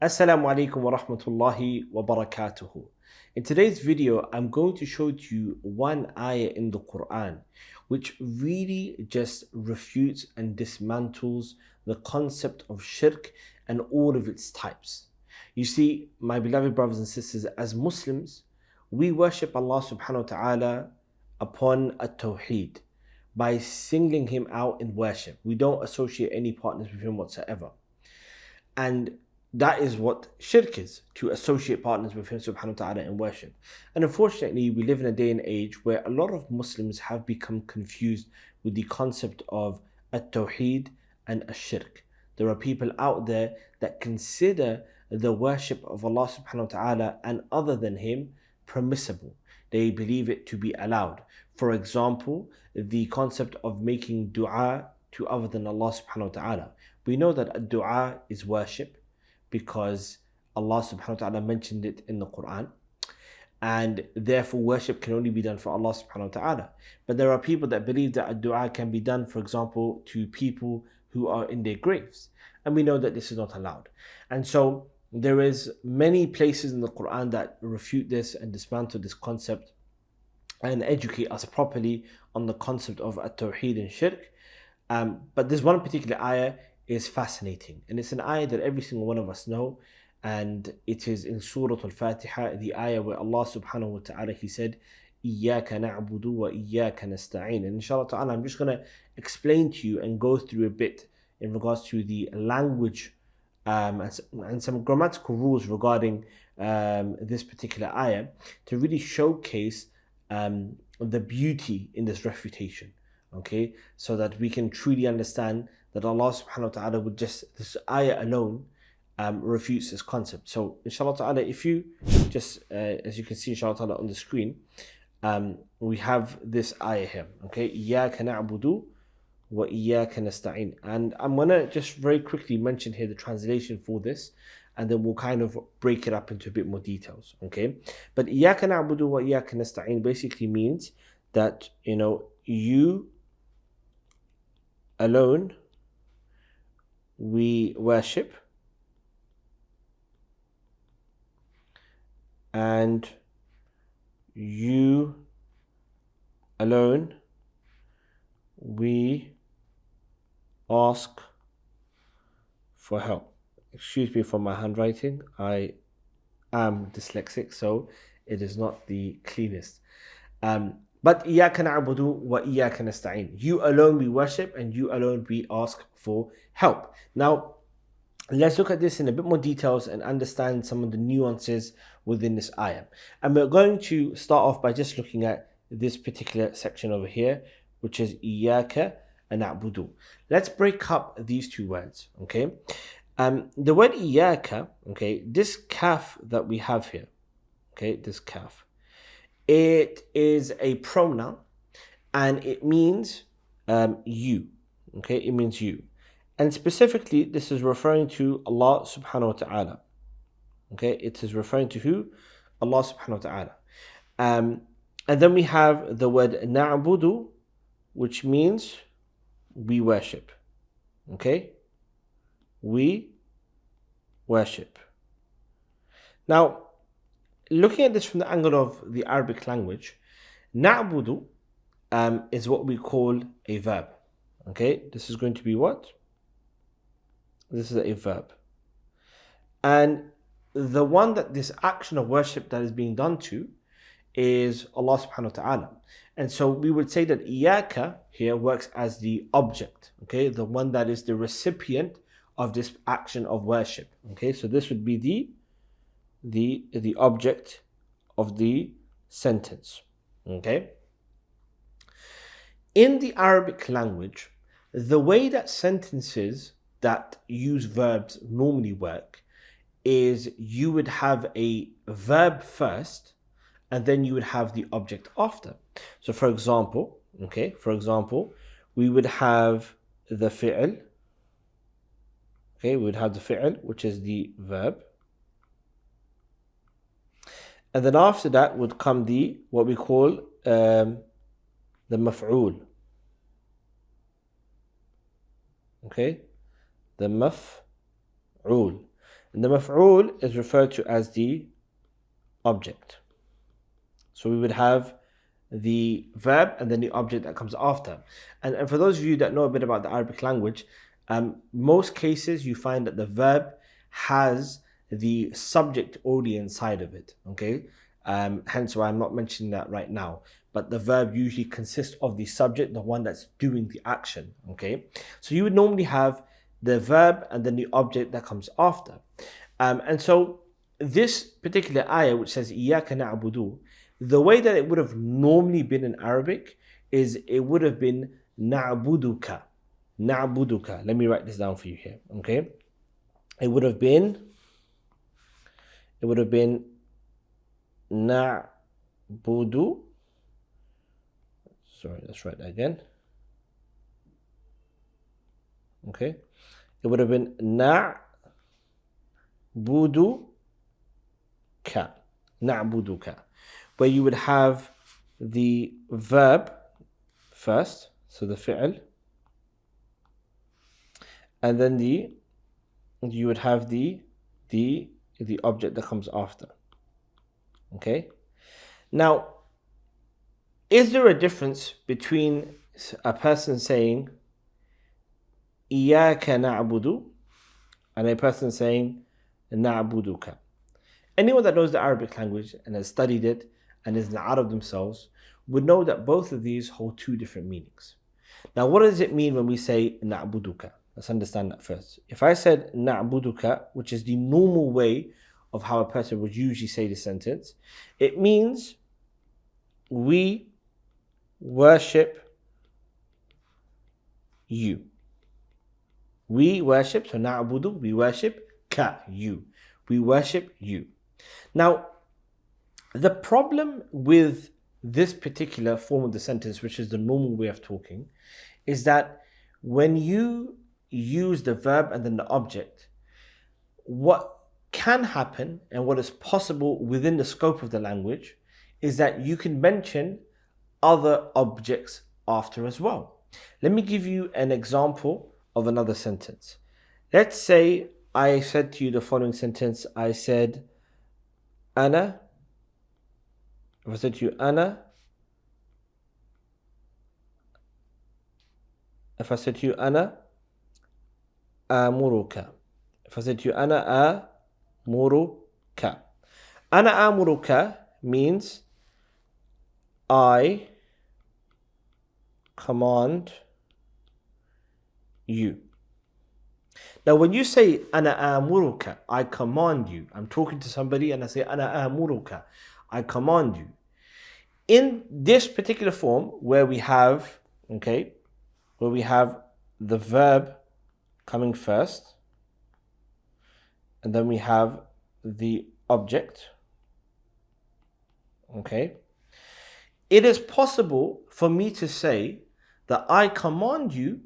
Assalamu alaikum wa rahmatullahi wa barakatuhu. In today's video, I'm going to show to you one ayah in the Quran which really just refutes and dismantles the concept of shirk and all of its types. You see, my beloved brothers and sisters, as Muslims, we worship Allah subhanahu wa ta'ala upon a tawheed by singling Him out in worship. We don't associate any partners with Him whatsoever. And that is what shirk is, to associate partners with Him subhanahu wa ta'ala in worship. And unfortunately, we live in a day and age where a lot of Muslims have become confused with the concept of at-tawheed and a-shirk. There are people out there that consider the worship of Allah subhanahu wa ta'ala and other than Him permissible. They believe it to be allowed. For example, the concept of making dua to other than Allah subhanahu wa ta'ala. We know that a dua is worship because Allah subhanahu wa ta'ala mentioned it in the Quran, and therefore worship can only be done for Allah subhanahu wa ta'ala. But there are people that believe that a dua can be done, for example, to people who are in their graves, and we know that this is not allowed. And so there is many places in the Quran that refute this and dismantle this concept and educate us properly on the concept of at-tawheed and shirk. But this one particular ayah is fascinating, and it's an ayah that every single one of us know, and it is in Surah Al-Fatiha, the ayah where Allah subhanahu wa ta'ala, He said, إِيَّاكَ نَعْبُدُ وَإِيَّاكَ نَسْتَعِينُ. And inshallah ta'ala, I'm just going to explain to you and go through a bit in regards to the language and some grammatical rules regarding this particular ayah to really showcase the beauty in this refutation. Okay, so that we can truly understand that Allah subhanahu wa ta'ala would just, this ayah alone refutes this concept. So inshallah ta'ala, if you just, as you can see inshallah ta'ala on the screen, we have this ayah here. Okay, إِيَّاكَ نَعْبُدُ وَإِيَّاكَ نَسْتَعِينُ. And I'm going to just very quickly mention here the translation for this, and then we'll kind of break it up into a bit more details. Okay, but إِيَّاكَ نَعْبُدُ وَإِيَّاكَ نَسْتَعِينُ basically means that, you alone we worship, and you alone we ask for help. Excuse me for my handwriting, I am dyslexic, so it is not the cleanest. But إِيَّاكَ نَعْبُدُ وَإِيَّاكَ نَسْتَعِينُ. You alone we worship, and you alone we ask for help. Now, let's look at this in a bit more details and understand some of the nuances within this ayah. And we're going to start off by just looking at this particular section over here, which is إِيَّاكَ نَعْبُدُ. Let's break up these two words, okay? The word إِيَّاكَ, okay, this kaf that we have here, okay, this kaf, it is a pronoun, and it means you. Okay, it means you. And specifically, this is referring to Allah subhanahu wa ta'ala. Okay, it is referring to who? Allah subhanahu wa ta'ala. And then we have the word na'budu, which means we worship. Okay, we worship. Now, looking at this from the angle of the Arabic language, na'budu is what we call a verb. Okay, this is going to be what? This is a verb. And the one that this action of worship that is being done to is Allah subhanahu wa ta'ala. And so we would say that iyaka here works as the object, okay, the one that is the recipient of this action of worship. Okay, so this would be the object of the sentence. Okay, in the Arabic language, the way that sentences that use verbs normally work is you would have a verb first, and then you would have the object after. So for example, we would have the fi'l. Okay, we would have the fi'l, which is the verb. And then after that would come the, what we call the maf'ul. Okay, the maf'ul. And the maf'ul is referred to as the object. So we would have the verb and then the object that comes after. And for those of you that know a bit about the Arabic language, most cases you find that the verb has the subject already inside of it. Okay, hence why I'm not mentioning that right now. But the verb usually consists of the subject, the one that's doing the action. Okay, so you would normally have the verb and then the object that comes after. And so this particular ayah which says إِيَّاكَ نَعْبُدُ, the way that it would have normally been in Arabic is it would have been نَعْبُدُكَ. نَعْبُدُكَ. Let me write this down for you here. Okay, it would have been نَعْبُدُ. Sorry, let's write that again. Okay, it would have been نَعْبُدُكَ. نَعْبُدُكَ, where you would have the verb first, so the fi'l, and then you would have the object that comes after. Okay, now is there a difference between a person saying إِيَّاكَ نَعْبُدُ and a person saying نَعْبُدُكَ? Anyone that knows the Arabic language and has studied it and is an Arab themselves would know that both of these hold two different meanings. Now, what does it mean when we say na'buduka? Let's understand that first. If I said na'buduka, which is the normal way of how a person would usually say the sentence, it means we worship you. We worship, so na'budu, we worship ka, you. We worship you. Now, the problem with this particular form of the sentence, which is the normal way of talking, is that when you use the verb and then the object, what can happen and what is possible within the scope of the language is that you can mention other objects after as well. Let me give you an example of another sentence. Let's say I said to you the following sentence. I said, Ana. If I said to you, Ana. If I said to you, Ana amuruka. If I said to you, Ana amuruka. Ana amuruka means I command you. Now, when you say Ana amuruka, I command you. I'm talking to somebody and I say Ana amuruka, I command you. In this particular form, where we have, where we have the verb coming first, and then we have the object, it is possible for me to say that I command you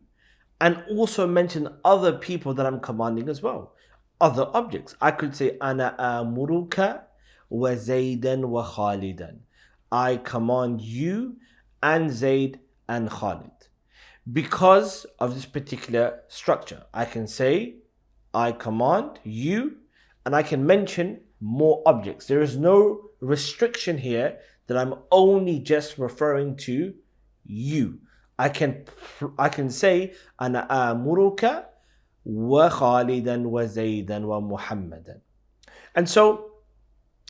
and also mention other people that I'm commanding as well, other objects. I could say Ana amuruka wa Zaydan wa Khalidan. I command you and Zayd and Khalid. Because of this particular structure, I can say I command you and I can mention more objects. There is no restriction here that I'm only just referring to you. I can say Ana amuruka wa Khalidan wa Zaydan wa Muhammadan. And so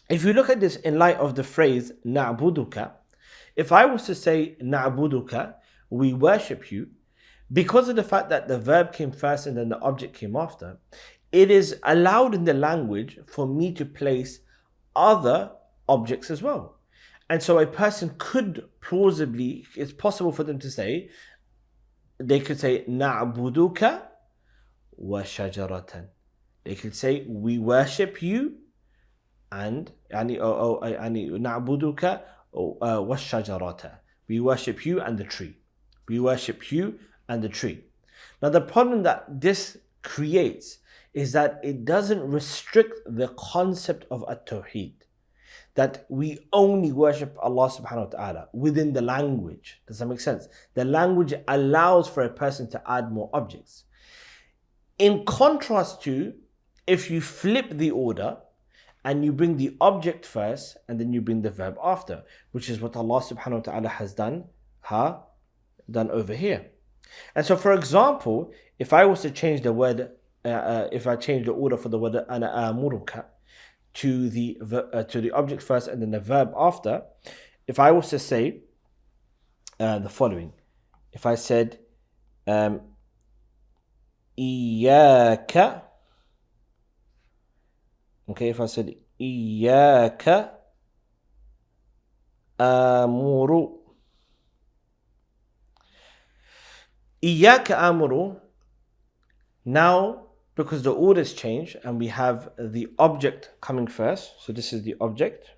if you look at this in light of the phrase na'buduka, if I was to say na'buduka, we worship you, because of the fact that the verb came first and then the object came after, it is allowed in the language for me to place other objects as well. And so a person could plausibly, it's possible for them to say, they could say na'buduka wa shajaratan. They could say we worship you and na'buduka wa shajarata. We worship you and the tree. We worship you and the tree. Now the problem that this creates is that it doesn't restrict the concept of at-tawheed, that we only worship Allah subhanahu wa ta'ala within the language. Does that make sense? The language allows for a person to add more objects. In contrast to if you flip the order and you bring the object first and then you bring the verb after, which is what Allah subhanahu wa ta'ala has done over here. And so, for example, if I was to change the word, if I change the order for the word ana amuruka to the object first and then the verb after, if I was to say the following, if I said iyaka, okay, if I said iyaka amuru, iyaka amuru, now because the order's changed and we have the object coming first, so this is the object,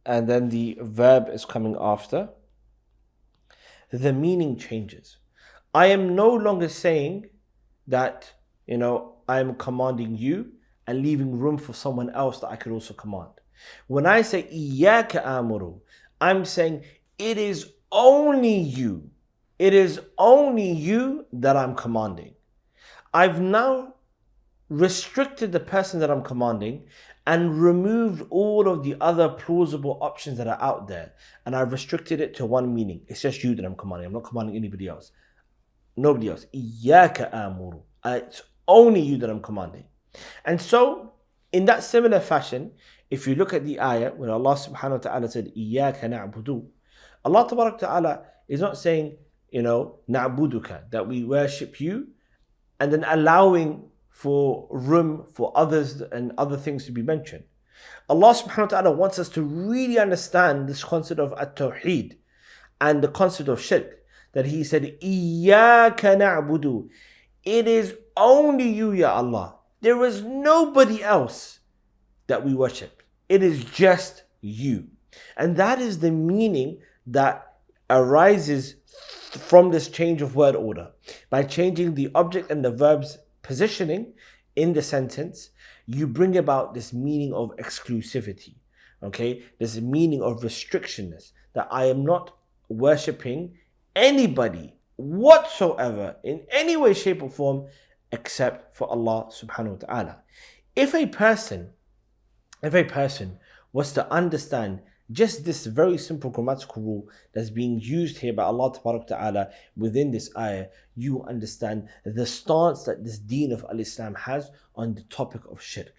and then the verb is coming after, the meaning changes. I am no longer saying that, I am commanding you and leaving room for someone else that I could also command. When I say iyaka amuru, I'm saying it is only you. It is only you that I'm commanding. I've now restricted the person that I'm commanding and removed all of the other plausible options that are out there. And I've restricted it to one meaning. It's just you that I'm commanding. I'm not commanding anybody else. Nobody else. Iyaka amuru. It's only you that I'm commanding. And so, in that similar fashion, if you look at the ayah, when Allah subhanahu wa ta'ala said, Iyaka na'budu, Allah tabarak ta'ala is not saying, na'buduka, that we worship you, and then allowing for room for others and other things to be mentioned. Allah subhanahu wa ta'ala wants us to really understand this concept of at-tawheed and the concept of shirk, that He said, Iyaka na'budu. It is only you, Ya Allah. There is nobody else that we worship. It is just you. And that is the meaning that arises from this change of word order. By changing the object and the verb's positioning in the sentence, you bring about this meaning of exclusivity. Okay? This meaning of restrictionness, that I am not worshipping anybody whatsoever in any way, shape or form except for Allah subhanahu wa ta'ala. If a person was to understand just this very simple grammatical rule that's being used here by Allah ta'ala within this ayah, you understand the stance that this deen of al-Islam has on the topic of shirk.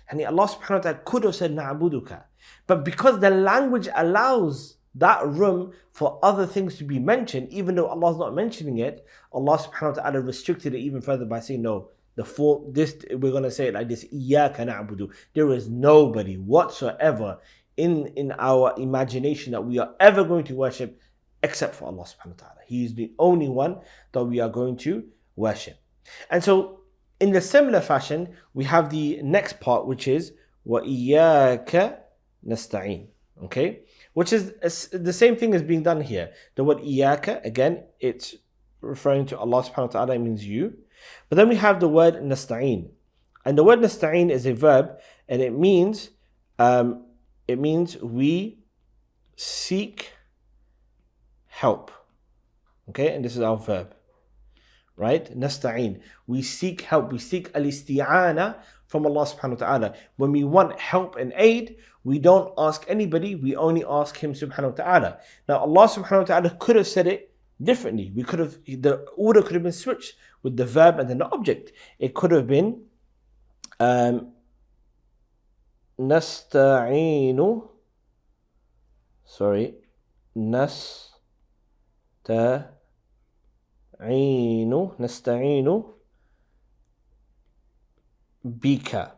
And Allah subhanahu wa ta'ala could have said na'buduka, but because the language allows that room for other things to be mentioned, even though Allah's not mentioning it, Allah subhanahu wa ta'ala restricted it even further by saying, no, we're going to say it like this, Iyaka na'budu. There is nobody whatsoever in our imagination that we are ever going to worship except for Allah subhanahu wa ta'ala. He is the only one that we are going to worship. And so, in the similar fashion, we have the next part, which is وَإِيَّاكَ نَسْتَعِينَ. Okay? Which is the same thing as being done here. The word iyaka, again, it's referring to Allah subhanahu wa ta'ala, it means you. But then we have the word nasta'een. And the word nasta'een is a verb, and it means we seek help. Okay, and this is our verb. Right? Nasta'een. We seek help. We seek al-isti'ana from Allah subhanahu wa ta'ala. When we want help and aid, we don't ask anybody, we only ask Him subhanahu wa ta'ala. Now Allah subhanahu wa ta'ala could have said it differently. The order could have been switched with the verb and then the object. It could have been nasta'inu bika.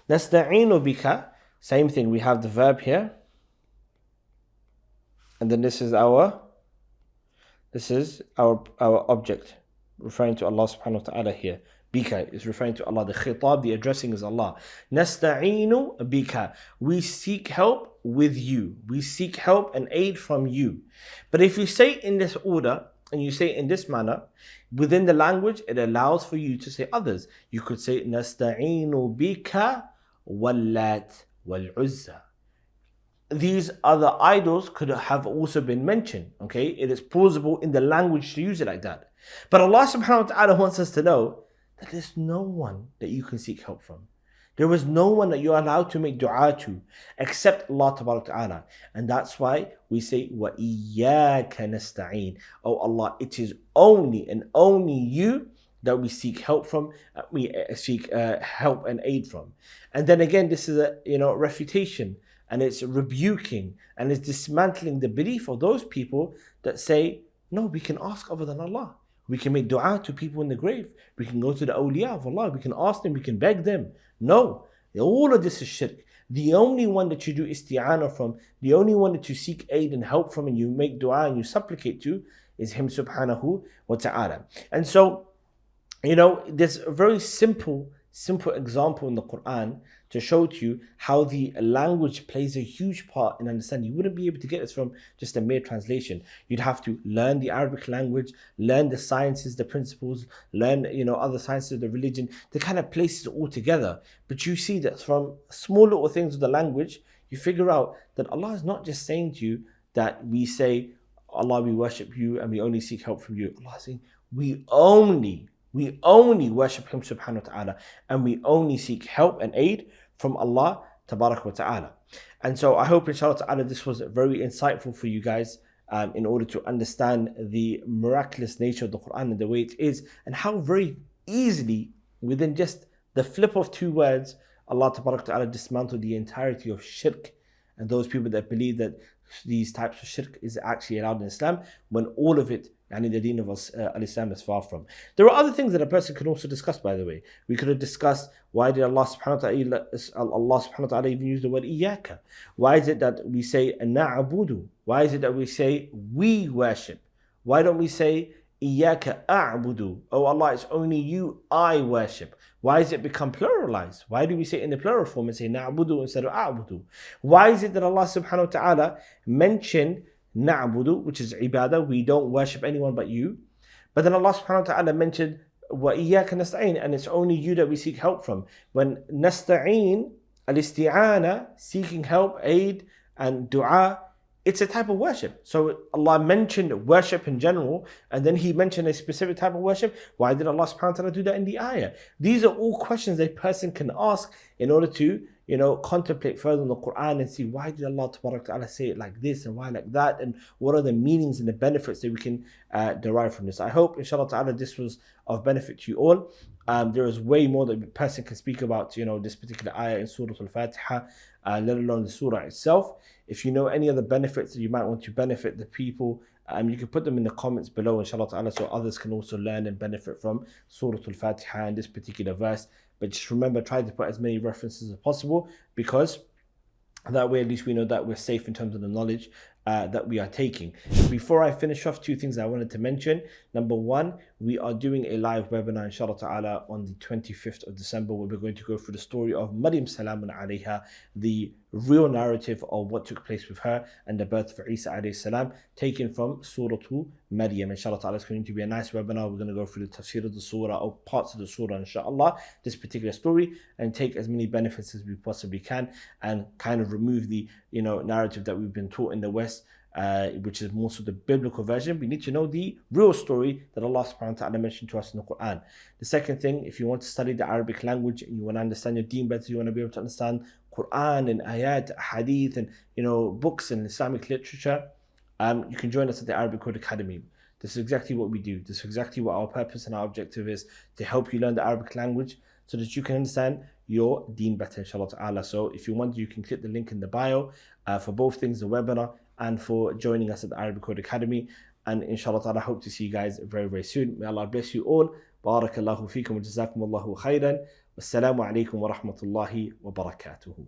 Nasta'inu bika. Same thing, we have the verb here. And then this is our object, referring to Allah subhanahu wa ta'ala here. Bika is referring to Allah. The khitab, the addressing is Allah. Nasta'inu bika. We seek help with you. We seek help and aid from you. But if you say in this order, and you say in this manner, within the language, it allows for you to say others. You could say, Nasta'inu bika wallat wal-Uzza. These other idols could have also been mentioned. Okay, it is plausible in the language to use it like that. But Allah subhanahu wa ta'ala wants us to know that there's no one that you can seek help from. There is no one that you're allowed to make dua to except Allah Ta'ala. And that's why we say, وَإِيَّاكَ نَسْتَعِينَ. Oh Allah, it is only and only you that we seek help from, we seek help and aid from. And then again, this is a refutation, and it's rebuking, and it's dismantling the belief of those people that say, no, we can ask other than Allah. We can make dua to people in the grave. We can go to the awliya of Allah. We can ask them. We can beg them. No, all of this is shirk. The only one that you do isti'ana from, the only one that you seek aid and help from, and you make dua and you supplicate to, is Him subhanahu wa ta'ala. And so, there's a very simple example in the Quran to show to you how the language plays a huge part in understanding. You wouldn't be able to get this from just a mere translation. You'd have to learn the Arabic language, learn the sciences, the principles, learn other sciences of the religion, to kind of place it all together. But you see that from small little things of the language, you figure out that Allah is not just saying to you that we say, Allah, we worship you and we only seek help from you. Allah is saying, we only worship Him subhanahu wa ta'ala, and we only seek help and aid from Allah tabarak wa ta'ala. And so I hope inshallah ta'ala this was very insightful for you guys in order to understand the miraculous nature of the Quran and the way it is, and how very easily within just the flip of two words Allah tabarak wa ta'ala dismantled the entirety of shirk and those people that believe that these types of shirk is actually allowed in Islam, when all of it, and the deen of Islam is far from. There are other things that a person can also discuss, by the way. We could have discussed, why did Allah subhanahu wa ta'ala even use the word iyaka? Why is it that we say na'budu? Why is it that we say we worship? Why don't we say iyaka a'budu? Oh Allah, it's only you I worship. Why is it become pluralized? Why do we say it in the plural form and say na'budu instead of a'budu? Why is it that Allah subhanahu wa ta'ala mentioned na'budu, which is ibadah, we don't worship anyone but you, but then Allah subhanahu wa ta'ala mentioned wa iyyaka nasta'in, and it's only you that we seek help from? When nasta'in, al-isti'ana, seeking help, aid and dua, it's a type of worship. So Allah mentioned worship in general, and then He mentioned a specific type of worship. Why did Allah subhanahu wa ta'ala do that in the ayah? These are all questions a person can ask in order to contemplate further in the Quran and see, why did Allah Ta'ala say it like this and why like that, and what are the meanings and the benefits that we can derive from this. I hope inshallah ta'ala this was of benefit to you all. There is way more that a person can speak about this particular ayah in Surah Al-Fatiha, let alone the surah itself. If you know any other benefits that you might want to benefit the people, you can put them in the comments below inshallah ta'ala, so others can also learn and benefit from Surah Al-Fatiha and this particular verse. But just remember, try to put as many references as possible, because that way at least we know that we're safe in terms of the knowledge that we are taking. Before I finish off, two things I wanted to mention. Number one, we are doing a live webinar inshallah ta'ala on the 25th of December, where we're going to go through the story of Maryam salamun alayha, the real narrative of what took place with her and the birth of Isa alayhi salam, taken from Surah Maryam. Inshallah ta'ala, it's going to be a nice webinar. We're going to go through the tafsir of the surah, or parts of the surah inshallah, this particular story, and take as many benefits as we possibly can, and kind of remove the narrative that we've been taught in the West, which is more so the biblical version. We need to know the real story that Allah subhanahu wa ta'ala mentioned to us in the Quran. The second thing, if you want to study the Arabic language and you want to understand your deen better, you want to be able to understand Quran and ayat, hadith, and books and Islamic literature, you can join us at the Arabic Code Academy. This is exactly what we do. This is exactly what our purpose and our objective is, to help you learn the Arabic language so that you can understand your deen better inshallah ta'ala. So if you want, you can click the link in the bio for both things, the webinar and for joining us at the Arabic Code Academy. And inshallah ta'ala, hope to see you guys very, very soon. May Allah bless you all. Barakallahu feekum wa jazakumullahu khairan. Wassalamu alaikum wa rahmatullahi wa barakatuhu.